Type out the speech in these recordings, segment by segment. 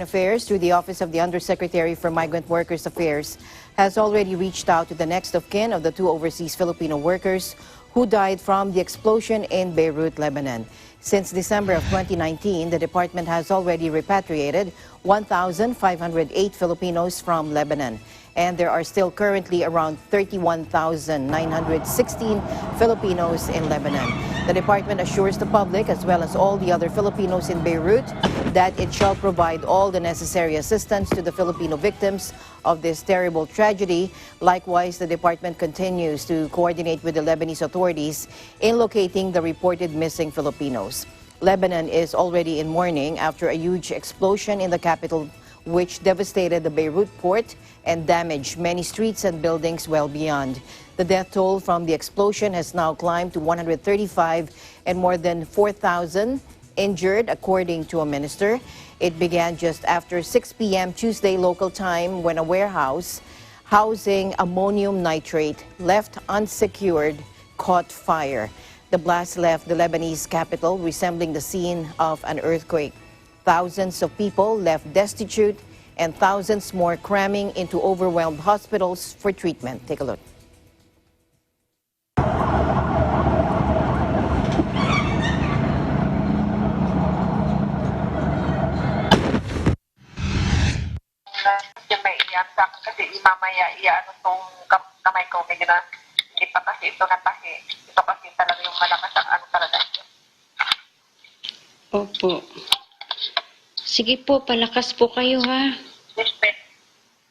Foreign Affairs, through the Office of the Undersecretary for Migrant Workers Affairs, has already reached out to the next of kin of the two overseas Filipino workers who died from the explosion in Beirut, Lebanon. Since December of 2019, the department has already repatriated 1,508 Filipinos from Lebanon. And there are still currently around 31,916 Filipinos in Lebanon. The department assures the public, as well as all the other Filipinos in Beirut, that it shall provide all the necessary assistance to the Filipino victims of this terrible tragedy. Likewise, the department continues to coordinate with the Lebanese authorities in locating the reported missing Filipinos. Lebanon is already in mourning after a huge explosion in the capital, which devastated the Beirut port and damaged many streets and buildings well beyond. The death toll from the explosion has now climbed to 135 and more than 4,000 injured, according to a minister. It began just after 6 p.m. Tuesday local time when a warehouse housing ammonium nitrate left unsecured caught fire. The blast left the Lebanese capital resembling the scene of an earthquake. Thousands of people left destitute and thousands more cramming into overwhelmed hospitals for treatment. Take a look. May iyak kasi mamaya ano tong kamay ko kaya na hindi pa kasi ito natahi. Ito kasi talaga yung malakas ang ano talaga. Opo. Sige po, palakas po kayo ha.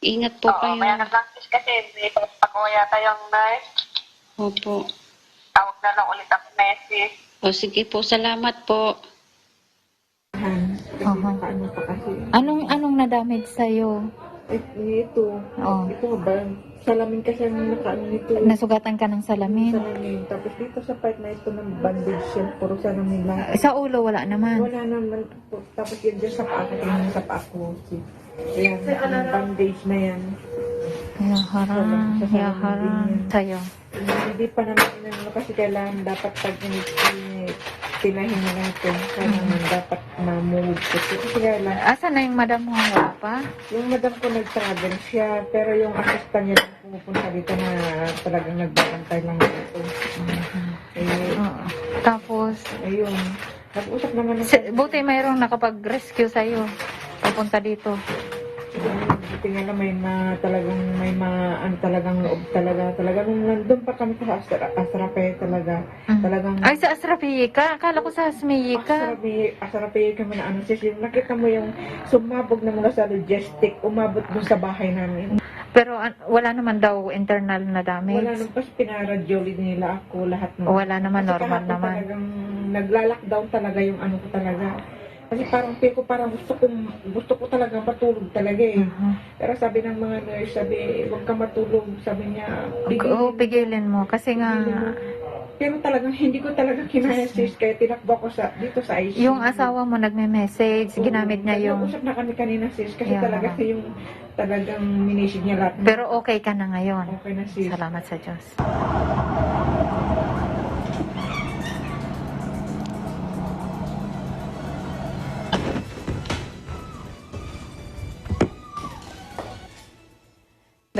Ingat po kayo. Oo, may anak lang kasi may pagpagawa tayong nurse. Opo. Tawag na lang ulit ako message. O sige po, salamat po. Anong na-damage sa'yo? Ito. Oh. Ito ba? Salamin kasi ang nakaano nito. Nasugatan ka ng salamin? Salamin. Tapos dito sa part na ito ng bandage yan. Puro salamin lang. Sa ulo, wala naman? Wala naman. Tapos yun dyan sa paa ko. Tingnan sa paa ko. Ayan. Yung bandage na yan. Yaharang. Sa'yo? Hindi pa naman inano kasi kailangan dapat pag pinahin na natin. Kailangan dapat na-move. Kasi kailangan. Asan na yung madam mo? Wala pa? Yung madam ko nag-travel siya, pero yung assistant niya lang pumupunta dito na talagang nagbabantay lang dito. Tapos? Ayun. Nag-usap naman Buti mayroong nakapag-rescue sa'yo. Papunta dito. Buti nga na talagang loob talaga. Nung nandun pa kami sa Asrape talaga. Talagang. Ay, sa Asrape ka? Akala ko sa Asmiye ka. Asrape kami na ano sis. Yung nakita mo yung sumabog na mga sa logistic, umabot dun sa bahay namin. Pero wala naman daw internal na damage? Wala naman kasi pinaradjoli nila ako lahat. Wala naman, kasi normal naman. Talagang nagla-lockdown talaga yung ano ko talaga. Kasi parang gusto ko talaga matulog talaga eh. Pero sabi ng mga nurse, huwag ka matulog. Sabi niya, pigilin mo. Kasi nga. Pero talagang hindi ko talaga kinaya sis. Kaya tinakbo ko dito sa ICU. Yung asawa mo nagme-message, ginamit niya yung. Nag-usap na kami kanina sis. Kasi talaga yung talagang minisig niya lahat. Pero okay ka na ngayon. Okay na sis. Salamat sa Diyos.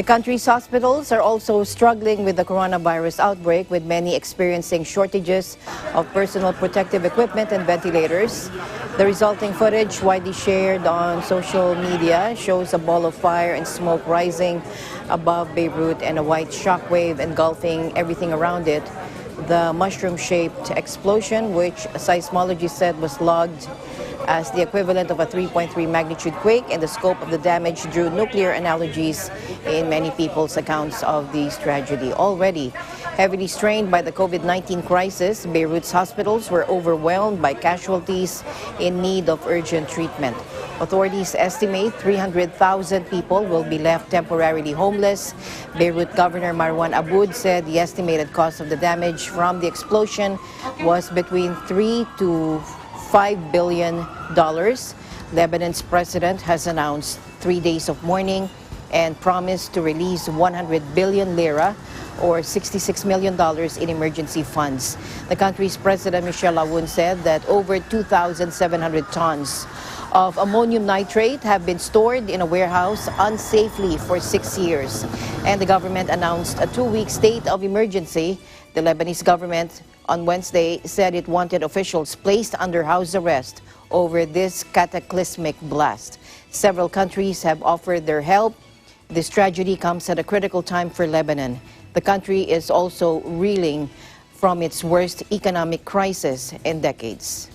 The country's hospitals are also struggling with the coronavirus outbreak, with many experiencing shortages of personal protective equipment and ventilators. The resulting footage, widely shared on social media, shows a ball of fire and smoke rising above Beirut and a white shockwave engulfing everything around it. The mushroom-shaped explosion, which seismologists said was logged as the equivalent of a 3.3 magnitude quake, and the scope of the damage drew nuclear analogies in many people's accounts of this tragedy. Already heavily strained by the COVID-19 crisis, Beirut's hospitals were overwhelmed by casualties in need of urgent treatment. Authorities estimate 300,000 people will be left temporarily homeless. Beirut Governor Marwan Aboud said the estimated cost of the damage from the explosion was between $3 to $5 billion. Lebanon's president has announced 3 days of mourning and promised to release 100 billion lira, or $66 million in emergency funds. The country's President Michelle Aoun said that over 2,700 tons of ammonium nitrate have been stored in a warehouse unsafely for 6 years. And the government announced a 2-week state of emergency. The Lebanese government on Wednesday said it wanted officials placed under house arrest over this cataclysmic blast. Several countries have offered their help. This tragedy comes at a critical time for Lebanon. The country is also reeling from its worst economic crisis in decades.